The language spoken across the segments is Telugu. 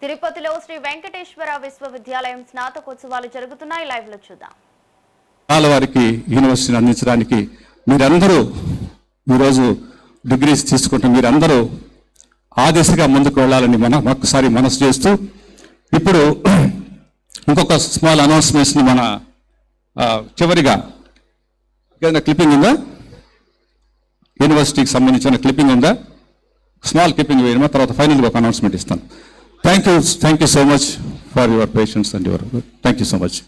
తిరుపతిలో శ్రీ వెంకటేశ్వర విశ్వవిద్యాలయం స్నాతకోత్సవాలు జరుగుతున్నాయి. లైవ్ లో చూద్దాం. వారికి యూనివర్సిటీని అందించడానికి మీరందరూ ఈరోజు డిగ్రీస్ తీసుకుంటే మీరందరూ ఆ దిశగా ముందుకు వెళ్ళాలని ఒక్కసారి మనసు చేస్తూ ఇప్పుడు ఇంకొక స్మాల్ అనౌన్స్మెంట్స్ని మన చివరిగా ఏదైనా క్లిప్పింగ్ ఉందా? యూనివర్సిటీకి సంబంధించిన క్లిప్పింగ్ ఉందా? స్మాల్ క్లిప్పింగ్ వేయడమా, తర్వాత ఫైనల్గా ఒక అనౌన్స్మెంట్ ఇస్తాను. Thank you so much for your patience and thank you so much.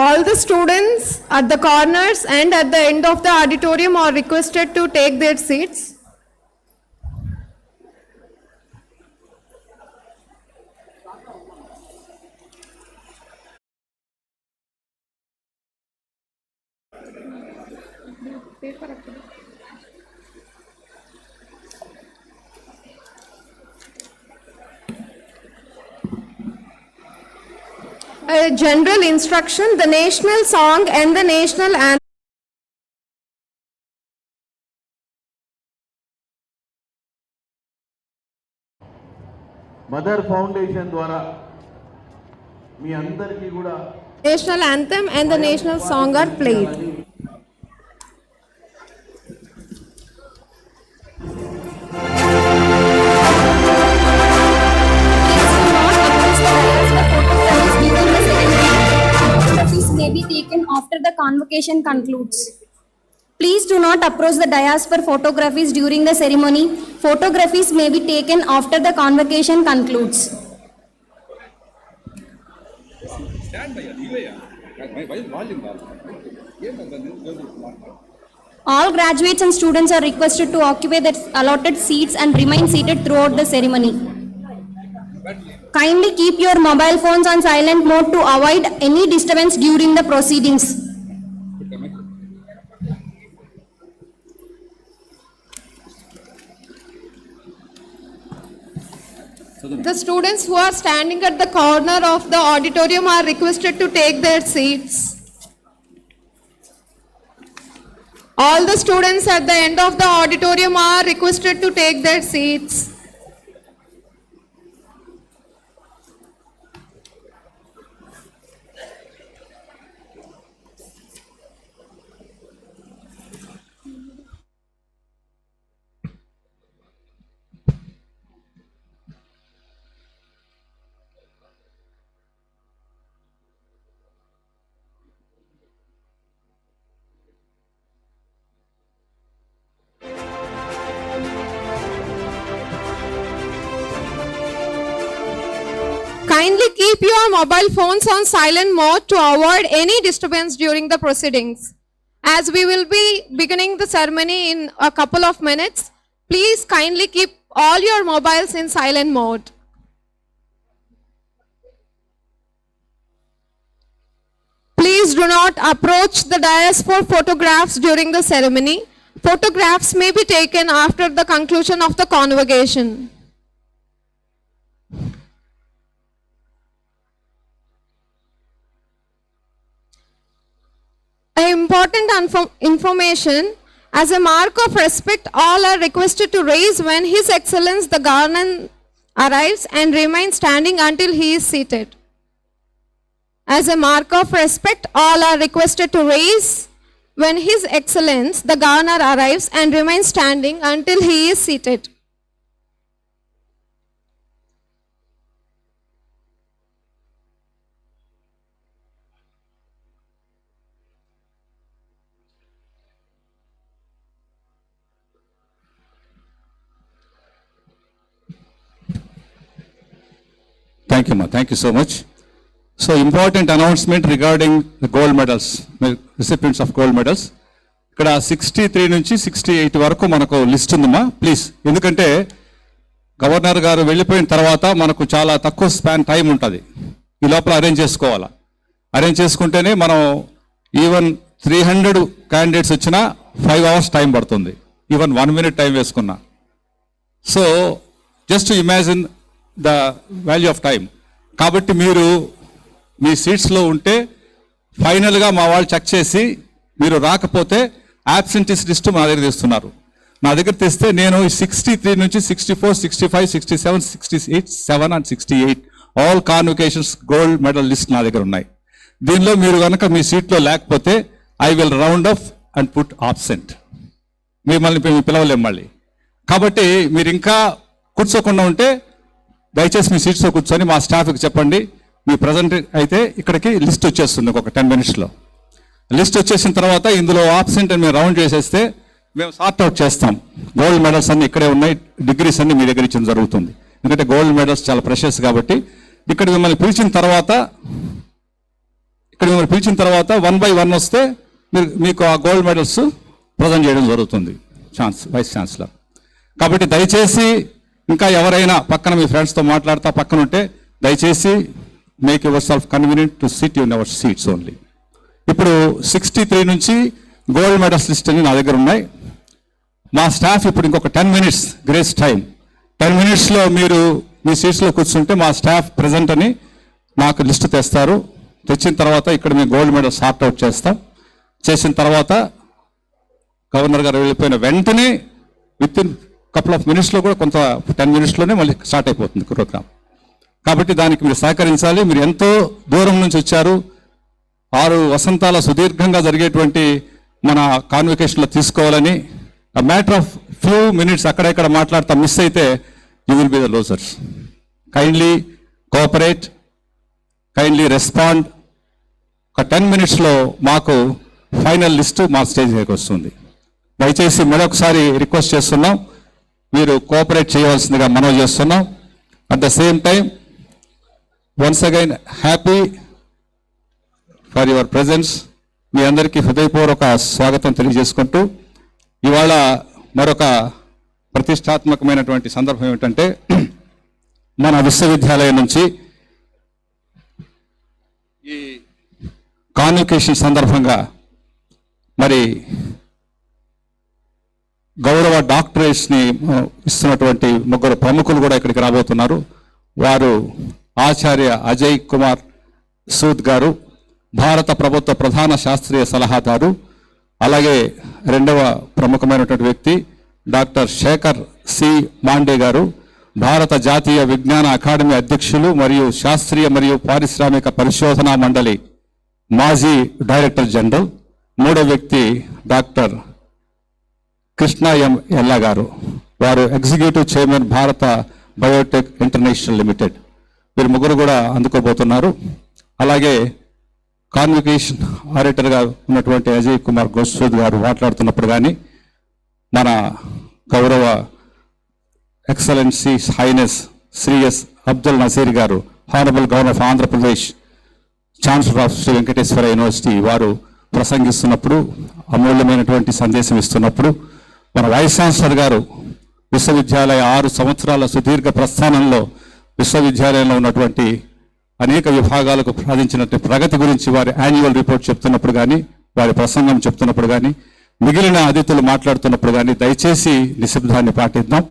All the students at the corners and at the end of the auditorium are requested to take their seats. A general instruction: the national song and the national anthem mother foundation ద్వారా మీ అందరికీ కూడా national anthem and the national song are played. May be taken after the convocation concludes. Please do not approach the dais for photographies during the ceremony. Photographies may be taken after the convocation concludes. All graduates and students are requested to occupy their allotted seats and remain seated throughout the ceremony. Kindly keep your mobile phones on silent mode to avoid any disturbance during the proceedings. The students who are standing at the corner of the auditorium are requested to take their seats. All the students at the end of the auditorium are requested to take their seats. Kindly keep your mobile phones on silent mode to avoid any disturbance during the proceedings. As we will be beginning the ceremony in a couple of minutes, please kindly keep all your mobiles in silent mode. Please do not approach the dais for photographs during the ceremony. Photographs may be taken after the conclusion of the convocation. Important information: as a mark of respect, all are requested to raise when His Excellence the Governor arrives and remain standing until he is seated. As a mark of respect, all are requested to raise when His Excellence the Governor arrives and remain standing until he is seated. Thank you అమ్మా, thank you so much. So important announcement regarding the gold medals, recipients of gold medals. ఇక్కడ 63 నుంచి 68 వరకు మనకు లిస్ట్ ఉందమ్మా, ప్లీజ్. ఎందుకంటే గవర్నర్ గారు వెళ్ళిపోయిన తర్వాత మనకు చాలా తక్కువ స్పాన్ టైం ఉంటుంది, ఈ లోపల అరేంజ్ చేసుకోవాలా. అరేంజ్ చేసుకుంటేనే మనం ఈవెన్ 300 క్యాండిడేట్స్ వచ్చినా 5 hours టైం పడుతుంది, ఈవెన్ 1 minute టైం వేసుకున్నా. So just imagine the value of time. కాబట్టి మీరు మీ సీట్స్లో ఉంటే ఫైనల్గా మా వాళ్ళు చెక్ చేసి మీరు రాకపోతే యాబ్సెంటీస్ లిస్టు మా దగ్గర తెస్తున్నారు. నా దగ్గర తెస్తే నేను 63 నుంచి 64, 65, 67, 68, 7 and 68 all convocations gold medal list నా దగ్గర ఉన్నాయి. దీనిలో మీరు కనుక మీ సీట్లో లేకపోతే I will round up and put absent. మిమ్మల్ని పిలవలేం మళ్ళీ. కాబట్టి మీరు ఇంకా కూర్చోకుండా ఉంటే దయచేసి మీ సీట్స్లో కూర్చొని మా స్టాఫ్కి చెప్పండి. మీ ప్రజెంట్ అయితే ఇక్కడికి లిస్ట్ వచ్చేస్తుంది ఒక 10 minutesలో. లిస్ట్ వచ్చేసిన తర్వాత ఇందులో ఆబ్సెంట్ అని మేము రౌండ్ చేసేస్తే మేము సార్ట్ అవుట్ చేస్తాం. గోల్డ్ మెడల్స్ అన్ని ఇక్కడే ఉన్నాయి, డిగ్రీస్ అన్ని మీ దగ్గర ఇచ్చడం జరుగుతుంది. ఎందుకంటే గోల్డ్ మెడల్స్ చాలా ప్రెషియస్ కాబట్టి ఇక్కడ మిమ్మల్ని పిలిచిన తర్వాత 1 by 1 వస్తే మీకు ఆ గోల్డ్ మెడల్స్ ప్రజెంట్ చేయడం జరుగుతుంది వైస్ ఛాన్సలర్. కాబట్టి దయచేసి ఇంకా ఎవరైనా పక్కన మీ ఫ్రెండ్స్తో మాట్లాడుతూ పక్కన ఉంటే దయచేసి make your self convenient to SIT in our seats only. ఇప్పుడు 63 నుంచి గోల్డ్ మెడల్స్ లిస్ట్ అని నా దగ్గర ఉన్నాయి. మా స్టాఫ్ ఇప్పుడు ఇంకొక 10 minutes గ్రేస్ టైం, 10 minutesలో మీరు మీ సీట్స్లో కూర్చుంటే మా స్టాఫ్ ప్రజెంట్ అని నాకు లిస్ట్ తెస్తారు. తెచ్చిన తర్వాత ఇక్కడ మేము గోల్డ్ మెడల్ సార్ట్ అవుట్ చేస్తాం. చేసిన తర్వాత గవర్నర్ గారు వెళ్ళిపోయిన వెంటనే విత్ ఇన్ కపుల్ ఆఫ్ మినిట్స్లో కూడా కొంత 10 minutesలోనే మళ్ళీ స్టార్ట్ అయిపోతుంది ప్రోగ్రామ్. కాబట్టి దానికి మీరు సహకరించాలి. మీరు ఎంతో దూరం నుంచి వచ్చారు. 6 వసంతాల సుదీర్ఘంగా జరిగేటువంటి మన కాన్వకేషన్లో తీసుకోవాలని మ్యాటర్ ఆఫ్ ఫ్యూ మినిట్స్ అక్కడెక్కడ మాట్లాడుతూ మిస్ అయితే you will be the losers. Kindly cooperate, kindly respond. ఒక 10 minutesలో మాకు ఫైనల్ లిస్టు మా స్టేజ్ దగ్గరికి వస్తుంది. దయచేసి మరొకసారి రిక్వెస్ట్ చేస్తున్నాం, మీరు కోఆపరేట్ చేయవలసిందిగా మనవి చేస్తున్నాం. At the same time once again happy for your presence. మీ అందరికీ హృదయపూర్వక స్వాగతం తెలియజేసుకుంటూ ఇవాళ మరొక ప్రతిష్టాత్మకమైనటువంటి సందర్భం ఏమిటంటే మన విశ్వవిద్యాలయం నుంచి ఈ కాన్వకేషన్ సందర్భంగా మరి గౌరవ డాక్టరేట్స్ని ఇస్తున్నటువంటి 3 ప్రముఖులు కూడా ఇక్కడికి రాబోతున్నారు. వారు ఆచార్య అజయ్ కుమార్ సూద్ గారు, భారత ప్రభుత్వ ప్రధాన శాస్త్రీయ సలహాదారు. అలాగే 2వ ప్రముఖమైనటువంటి వ్యక్తి డాక్టర్ శేఖర్ సి మాండే గారు, భారత జాతీయ విజ్ఞాన అకాడమీ అధ్యక్షులు మరియు శాస్త్రీయ మరియు పారిశ్రామిక పరిశోధనా మండలి మాజీ డైరెక్టర్ జనరల్. 3వ వ్యక్తి డాక్టర్ కృష్ణ ఎం ఎల్లా గారు, వారు ఎగ్జిక్యూటివ్ చైర్మన్ భారత బయోటెక్ ఇంటర్నేషనల్ లిమిటెడ్. వీరు 3 కూడా అందుకోబోతున్నారు. అలాగే కాన్వకేషన్ ఆడిటర్గా ఉన్నటువంటి అజయ్ కుమార్ గోస్వామి గారు మాట్లాడుతున్నప్పుడు కానీ మన గౌరవ excellency highness Sri S Abdul Nazeer garu, honourable governor of Andhra Pradesh, chancellor of Sri Venkateswara university వారు ప్రసంగిస్తున్నప్పుడు, అమూల్యమైనటువంటి సందేశం ఇస్తున్నప్పుడు, మన వైస్ ఛాన్సలర్ గారు విశ్వవిద్యాలయ 6 సంవత్సరాల సుదీర్ఘ ప్రస్థానంలో విశ్వవిద్యాలయంలో ఉన్నటువంటి అనేక విభాగాలకు సాధించినటువంటి ప్రగతి గురించి వారి యాన్యువల్ రిపోర్ట్ చెప్తున్నప్పుడు కానీ, వారి ప్రసంగం చెప్తున్నప్పుడు కానీ, మిగిలిన అతిథులు మాట్లాడుతున్నప్పుడు కానీ దయచేసి నిశ్శబ్దాన్ని పాటిద్దాం.